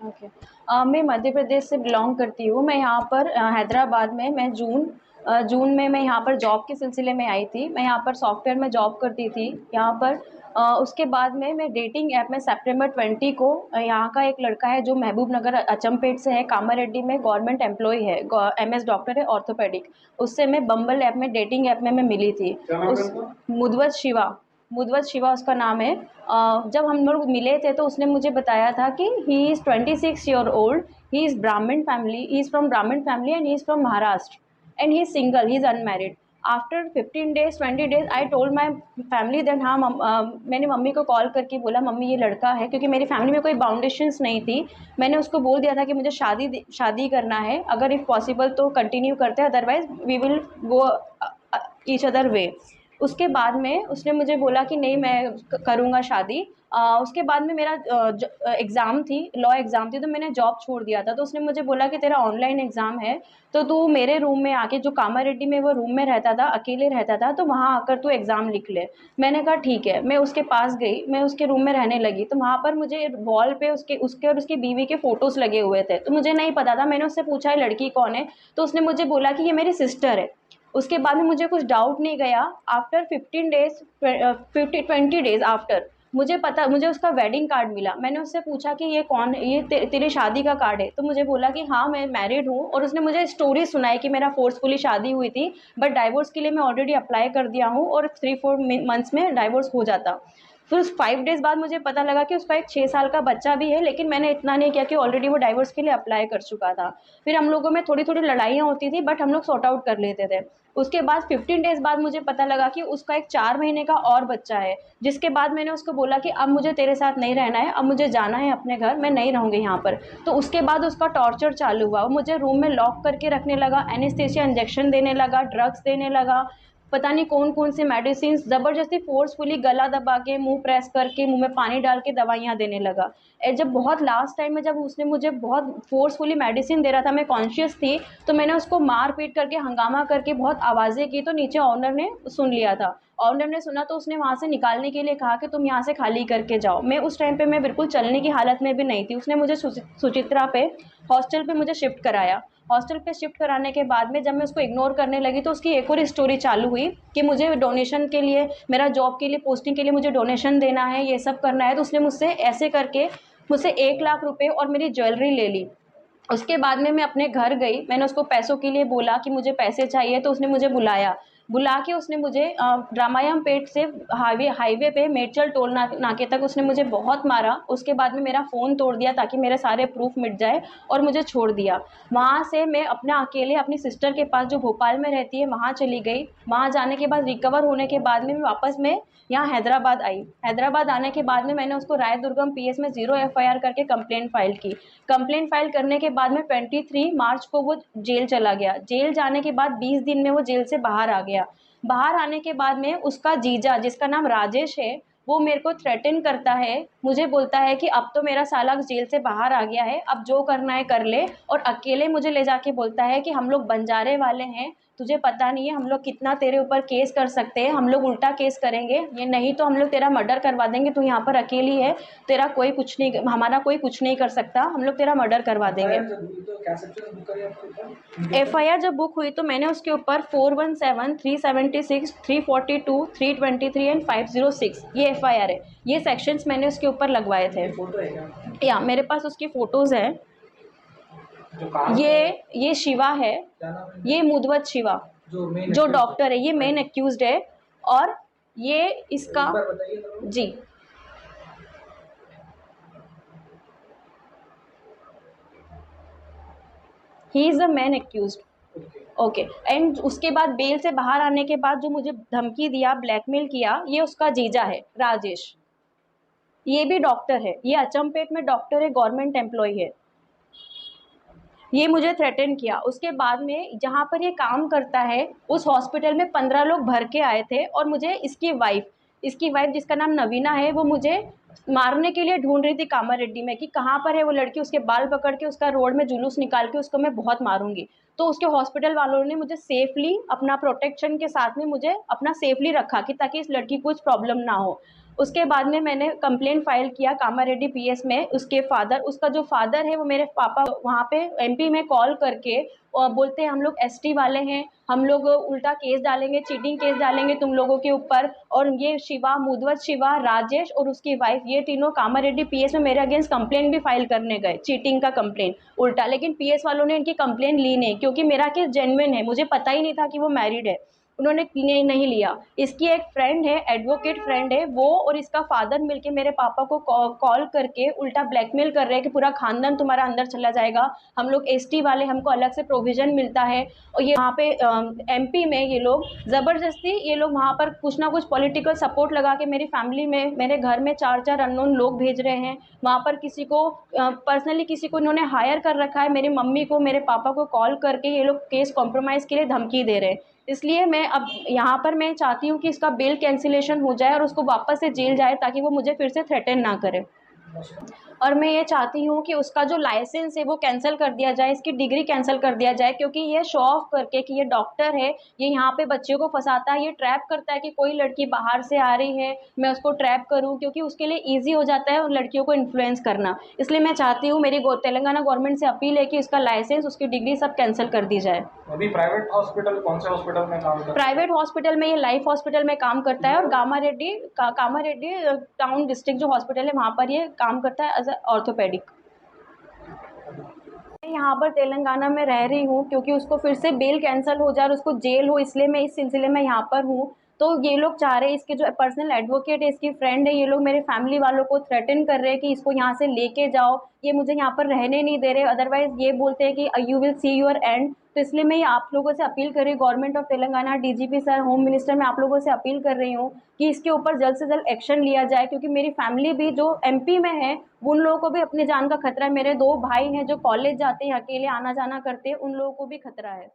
Okay. मैं मध्य प्रदेश से belong करती हूँ। मैं यहाँ पर हैदराबाद में मैं जून में मैं यहाँ पर जॉब के सिलसिले में आई थी। मैं यहाँ पर सॉफ्टवेयर में जॉब करती थी यहाँ पर। उसके बाद में मैं डेटिंग ऐप में सितंबर 20 को यहाँ का एक लड़का है जो महबूब नगर अचमपेट से है, कामारेड्डी में गवर्नमेंट एम्प्लॉय है, एमएस डॉक्टर है ऑर्थोपेडिक। उससे मैं बम्बल ऐप में डेटिंग ऐप में मैं मिली थी। क्या नाम है उस उनका? मुदवत शिवा, मुदवत शिवा उसका नाम है। जब हम लोग मिले थे तो उसने मुझे बताया था कि he is 26 year old, he is Brahmin family, he is from Brahmin family and he is from Maharashtra and he is single, he is unmarried. After 15 days 20 days I told my family then हाँ मैंने मम्मी को call करके बोला mummy ये लड़का है, क्योंकि मेरी फैमिली में कोई बाउंडेशंस नहीं थी। मैंने उसको बोल दिया था कि मुझे शादी करना है, अगर इफ़ पॉसिबल तो कंटिन्यू करते हैं, otherwise we will go each other way. उसके बाद में उसने मुझे बोला कि नहीं मैं करूँगा शादी। उसके बाद में मेरा एग्ज़ाम थी, लॉ एग्ज़ाम थी, तो मैंने जॉब छोड़ दिया था। तो उसने मुझे बोला कि तेरा ऑनलाइन एग्ज़ाम है तो तू मेरे रूम में आके, जो कामारेड्डी में वो रूम में रहता था, अकेले रहता था, तो वहाँ आकर तू एग्ज़ाम लिख ले। मैंने कहा ठीक है। मैं उसके पास गई, मैं उसके रूम में रहने लगी, तो वहाँ पर मुझे वॉल पे उसके उसके और उसकी बीवी के फ़ोटोज़ लगे हुए थे। तो मुझे नहीं पता था, मैंने उससे पूछा ये लड़की कौन है? तो उसने मुझे बोला कि ये मेरी सिस्टर है। उसके बाद में मुझे कुछ डाउट नहीं गया। आफ्टर 15 डेज़ 20 डेज़ आफ्टर मुझे उसका वेडिंग कार्ड मिला। मैंने उससे पूछा कि ये कौन है? ये तेरी शादी का कार्ड है? तो मुझे बोला कि हाँ, मैं मैरिड हूँ। और उसने मुझे स्टोरी सुनाई कि मेरा फ़ोर्सफुली शादी हुई थी, बट डाइवोर्स के लिए मैं ऑलरेडी अप्लाई कर दिया हूँ और 3-4 मंथ्स में डाइवोर्स हो जाता। फिर उस 5 डेज़ बाद मुझे पता लगा कि उसका एक 6 साल का बच्चा भी है, लेकिन मैंने इतना नहीं किया कि ऑलरेडी वो डाइवोर्स के लिए अप्लाई कर चुका था। फिर हम लोगों में थोड़ी-थोड़ी लड़ाइयाँ होती थी, बट हम लोग सॉर्ट आउट कर लेते थे। उसके बाद 15 डेज़ बाद मुझे पता लगा कि उसका एक 4 महीने का और बच्चा है, जिसके बाद मैंने उसको बोला कि अब मुझे तेरे साथ नहीं रहना है, अब मुझे जाना है अपने घर, मैं नहीं रहूँगी यहाँ पर। तो उसके बाद उसका टॉर्चर चालू हुआ, वो मुझे रूम में लॉक करके रखने लगा, एनेस्थीसिया इंजेक्शन देने लगा, ड्रग्स देने लगा, पता नहीं कौन-कौन से मेडिसिन्स ज़बरदस्ती फ़ोर्सफुली गला दबा के, मुँह प्रेस करके, मुँह में पानी डाल के दवाइयाँ देने लगा। जब बहुत लास्ट टाइम में जब उसने मुझे बहुत फ़ोर्सफुली मेडिसिन दे रहा था, मैं कॉन्शियस थी, तो मैंने उसको मार-पीट करके, हंगामा करके बहुत आवाज़ें की, तो नीचे ओनर ने सुन लिया था। ओनर ने सुना तो उसने वहाँ से निकालने के लिए कहा कि तुम यहाँ से खाली करके जाओ। मैं उस टाइम पे मैं बिल्कुल चलने की हालत में भी नहीं थी। उसने मुझे सुचित्रा पे हॉस्टल पे मुझे शिफ्ट कराया। हॉस्टल पे शिफ्ट कराने के बाद में जब मैं उसको इग्नोर करने लगी तो उसकी एक और स्टोरी चालू हुई कि मुझे डोनेशन के लिए, मेरा जॉब के लिए, पोस्टिंग के लिए मुझे डोनेशन देना है, ये सब करना है। तो उसने मुझसे ऐसे करके मुझसे 1 लाख रुपए और मेरी ज्वेलरी ले ली। उसके बाद में मैं अपने घर गई, मैंने उसको पैसों के लिए बोला कि मुझे पैसे चाहिए, तो उसने मुझे बुलाया। बुला के उसने मुझे रामायण पेट से हाईवे पे मेडचल टोल नाके तक उसने मुझे बहुत मारा। उसके बाद में मेरा फ़ोन तोड़ दिया ताकि मेरे सारे प्रूफ मिट जाए और मुझे छोड़ दिया। वहाँ से मैं अपना अकेले अपनी सिस्टर के पास जो भोपाल में रहती है वहाँ चली गई। वहाँ जाने के बाद रिकवर होने के बाद में वापस मैं यहाँ हैदराबाद आई। हैदराबाद आने के बाद में मैंने उसको राय दुर्गम पीएस में 0 एफआईआर करके कंप्लेंट फ़ाइल की। कंप्लेंट फ़ाइल करने के बाद में 23 मार्च को वो जेल चला गया। जेल जाने के बाद 20 दिन में वो जेल से बाहर आ गया। बाहर आने के बाद में उसका जीजा, जिसका नाम राजेश है, वो मेरे को थ्रेटन करता है। मुझे बोलता है कि अब तो मेरा साला जेल से बाहर आ गया है, अब जो करना है कर ले। और अकेले मुझे ले जाके बोलता है कि हम लोग बंजारे वाले हैं, तुझे पता नहीं है हम लोग कितना तेरे ऊपर केस कर सकते हैं, हम लोग उल्टा केस करेंगे, ये नहीं तो हम लोग तेरा मर्डर करवा देंगे, तू यहाँ पर अकेली है, तेरा कोई कुछ नहीं, हमारा कोई कुछ नहीं कर सकता, हम लोग तेरा मर्डर करवा देंगे। एफआईआर जब हुई तो क्या सेक्शन बुक करी आपके ऊपर, उनके ऊपर? एफआईआर जब बुक हुई तो मैंने उसके ऊपर 417, 376, 342, 323 एंड 506 ये एफआईआर है। ये सेक्शंस मैंने उसके ऊपर लगवाए थे। उसकी फोटो है क्या? या मेरे पास उसकी फ़ोटोज़ हैं। जो कार ये शिवा है, क्या नाम है? ये मुदवत शिवा, जो मेन जो डॉक्टर है, ये मेन एक्यूज़्ड है। और ये इसका, एक बार बताइए तो। जी, he is the main accused. Okay. Okay. And उसके बाद बेल से बाहर आने के बाद जो मुझे धमकी दिया, ब्लैकमेल किया, ये उसका जीजा है राजेश। ये भी डॉक्टर है, ये अचमपेट में डॉक्टर है, गवर्नमेंट एम्प्लॉय है। ये मुझे थ्रेटन किया। उसके बाद में जहाँ पर ये काम करता है उस हॉस्पिटल में 15 लोग भर के आए थे और मुझे इसकी वाइफ जिसका नाम नवीना है, वो मुझे मारने के लिए ढूंढ रही थी कामारेड्डी में कि कहाँ पर है वो लड़की, उसके बाल पकड़ के उसका रोड में जुलूस निकाल के उसको मैं बहुत मारूंगी। तो उसके हॉस्पिटल वालों ने मुझे सेफली अपना प्रोटेक्शन के साथ में मुझे अपना सेफली रखा कि ताकि इस लड़की को कुछ प्रॉब्लम ना हो। उसके बाद में मैंने कंप्लेंट फाइल किया कामारेड्डी पीएस में। उसका जो फादर है वो मेरे पापा वहाँ पे एमपी में कॉल करके और बोलते हैं हम लोग एसटी वाले हैं, हम लोग उल्टा केस डालेंगे, चीटिंग केस डालेंगे तुम लोगों के ऊपर। और ये शिवा, मुदवत शिवा, राजेश और उसकी वाइफ, ये तीनों कामारेड्डी पीएस में मेरे अगेंस्ट कंप्लेंट भी फाइल करने गए, चीटिंग का कंप्लेंट उल्टा। लेकिन पीएस वालों ने इनकी कंप्लेंट ली नहीं, क्योंकि मेरा केस जेन्युइन है, मुझे पता ही नहीं था कि वो मैरिड है, उन्होंने नहीं लिया। इसकी एक फ्रेंड है, एडवोकेट फ्रेंड है, वो और इसका फादर मिलके मेरे पापा को कॉल करके उल्टा ब्लैकमेल कर रहे हैं कि पूरा खानदान तुम्हारा अंदर चला जाएगा, हम लोग एसटी वाले, हमको अलग से प्रोविजन मिलता है। और ये वहाँ पे एमपी में ये लोग ज़बरदस्ती, ये लोग वहाँ पर कुछ ना कुछ पॉलिटिकल सपोर्ट लगा के मेरी फैमिली में, मेरे घर में 4-4 अननोन लोग भेज रहे हैं। वहाँ पर किसी को पर्सनली किसी को इन्होंने हायर कर रखा है, मेरी मम्मी को, मेरे पापा को कॉल करके ये लोग केस कॉम्प्रोमाइज़ के लिए धमकी दे रहे हैं। इसलिए मैं अब यहाँ पर मैं चाहती हूँ कि इसका बेल कैंसिलेशन हो जाए और उसको वापस से जेल जाए, ताकि वो मुझे फिर से थ्रेटन ना करे। और मैं ये चाहती हूँ कि उसका जो लाइसेंस है वो कैंसिल कर दिया जाए, इसकी डिग्री कैंसिल कर दिया जाए, क्योंकि ये शो ऑफ करके कि ये डॉक्टर है, ये यहाँ पे बच्चों को फंसाता है, ये ट्रैप करता है कि कोई लड़की बाहर से आ रही है मैं उसको ट्रैप करूँ, क्योंकि उसके लिए ईजी हो जाता है उन लड़कियों को इन्फ्लुएंस करना। इसलिए मैं चाहती हूँ, मेरी तेलंगाना गवर्नमेंट से अपील है कि इसका लाइसेंस, उसकी डिग्री सब कैंसिल कर दी जाए। अभी प्राइवेट हॉस्पिटल, कौन से हॉस्पिटल में काम करता है? प्राइवेट हॉस्पिटल में, ये लाइफ हॉस्पिटल में काम करता है, और कामारेड्डी टाउन डिस्ट्रिक्ट जो हॉस्पिटल है वहाँ पर ये काम करता है एज ऑर्थोपेडिक। मैं यहाँ पर तेलंगाना में रह रही हूँ क्योंकि उसको फिर से बेल कैंसिल हो जाए और उसको जेल हो, इसलिए मैं इस सिलसिले में यहाँ पर हूँ। तो ये लोग चाह रहे हैं, इसके जो पर्सनल एडवोकेट है, इसकी फ्रेंड है, ये लोग मेरे फैमिली वालों को थ्रेटन कर रहे हैं कि इसको यहाँ से लेके जाओ, ये मुझे यहाँ पर रहने नहीं दे रहे, अदरवाइज ये बोलते हैं कि you will see your and. तो इसलिए मैं ये आप लोगों से अपील कर रही हूँ, government of Telangana, DGP sir, home minister, मैं आप लोगों से अपील कर रही हूँ कि इसके ऊपर जल्द से जल्द एक्शन लिया जाए, क्योंकि मेरी फैमिली भी जो एमपी में है उन लोगों को भी अपनी जान का खतरा है। मेरे 2 भाई हैं जो कॉलेज जाते हैं, अकेले आना जाना करते हैं, उन लोगों को भी खतरा है।